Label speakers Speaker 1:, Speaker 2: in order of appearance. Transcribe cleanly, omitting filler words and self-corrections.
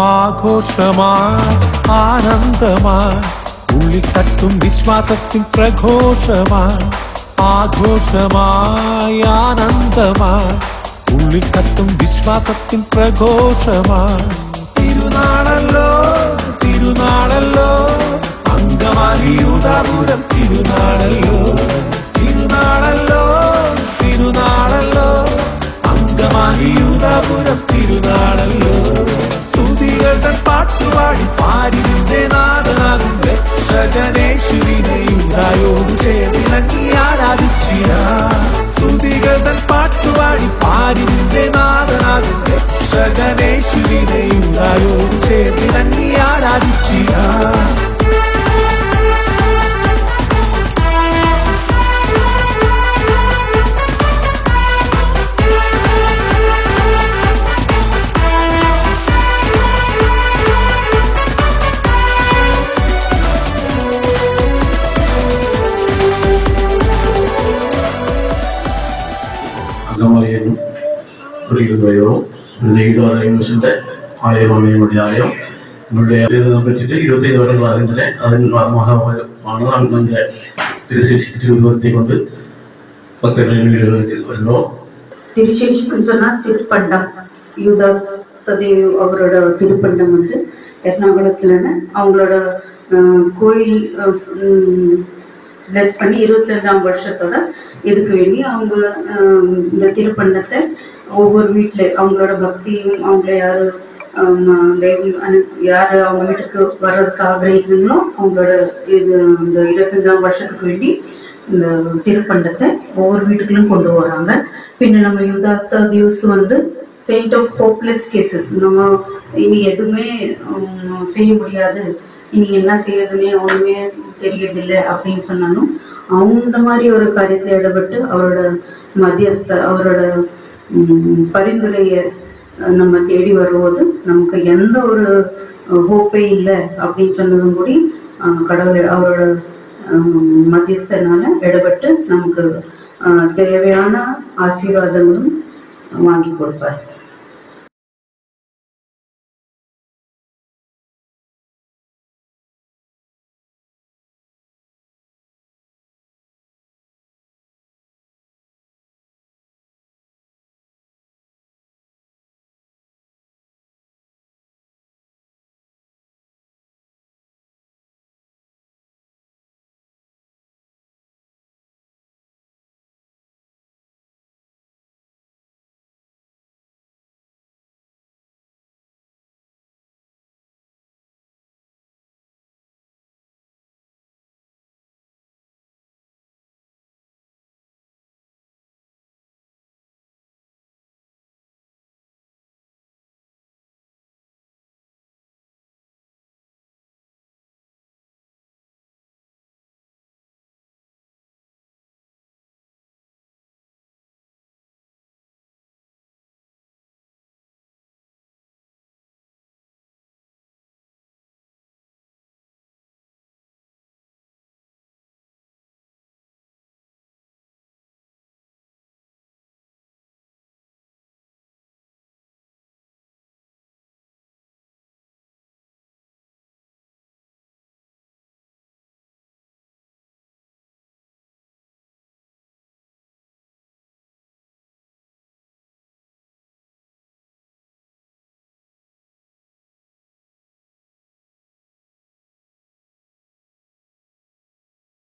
Speaker 1: ആഘോഷമായി ആനന്ദമായി ഉള്ളിൽ തട്ടും വിശ്വാസത്തിൻ പ്രഘോഷമായി ആഘോഷമായി ആനന്ദമായി ഉള്ളിൽ തട്ടും വിശ്വാസത്തിൻ പ്രഘോഷമായി തിരുനാളല്ലോ തിരുനാളല്ലോ അങ്കമാലി യൂദാപുരം തിരുനാളല്ലോ തിരുനാളല്ലോ തിരുനാളല്ലോ അങ്കമാലി യൂദാപുരം തിരുനാളല്ലോ സ്തുതികൾ തൻ പാട്ടുപാടി പാരിന്റെ നാഥനാകും രക്ഷകനേശുവിനെ യൂദായോട് ചേർന്നിണങ്ങി ആരാധിച്ചിടാം സ്തുതികൾ തൻ പാട്ടുപാടി പാരിന്റെ നാഥനാകും രക്ഷകനേശുവിനെ യൂദായോട് ചേർന്നിണങ്ങി ആരാധിച്ചിടാം
Speaker 2: അങ്കമാലിയെന്നും കുറിക്കുന്നവയോ യൂണിവേഴ്സിന്റെ ആലയമാണ് ആലയം നമ്മളുടെ പറ്റിയിട്ട് 25 വർഷങ്ങൾ അതിൻ്റെ മഹാമാണ് അന്നത്തെ തിരുശേഷിപ്പിച്ച് കൊണ്ട് വരുന്നു.
Speaker 3: திருச்சேஷிப்புன்னு சொன்னா திருப்பண்டம் யூதாஸ் ததேவ் அவரோட திருப்பண்டம் வந்து எர்ணாகுளத்துலன்னு அவங்களோட கோயில் பிளஸ் பண்ணி 25ஆம் வருஷத்தோட இதுக்கு வேண்டி அவங்க இந்த திருப்பண்டத்தை ஒவ்வொரு வீட்டுல அவங்களோட பக்தியும் அவங்கள யாரு அவங்க வீட்டுக்கு வர்றதுக்கு ஆகிரகிக்கணுங்களோ அவங்களோட இது இந்த 25ஆம் வருஷத்துக்கு வேண்டி இந்த திருப்பண்டத்தை ஒவ்வொரு வீட்டுக்குள்ளும் கொண்டு வராங்க. பின்ன நம்ம யூதாத்தா திவ்ஸ் வந்து செயின்ட் ஆஃப் ஹோப்லெஸ் கேசஸ், நம்ம இனி எதுவுமே செய்ய முடியாது, இனி என்ன செய்யறதுன்னே ஒண்ணுமே தெரியறதில்லை அப்படின்னு சொன்னாலும் அந்த மாதிரி ஒரு காரியத்தில் ஈடுபட்டு அவரோட அவரோட பரிந்துரைய நம்ம தேடி வரும்போது நமக்கு எந்த ஒரு ஹோப்பே இல்லை அப்படின்னு சொன்னதும் கூடி கடவுள் அவரோட மத்தியஸ்தனால ஈடுபட்டு நமக்கு தேவையான ஆசீர்வாதங்களும் வாங்கி கொடுப்பார்.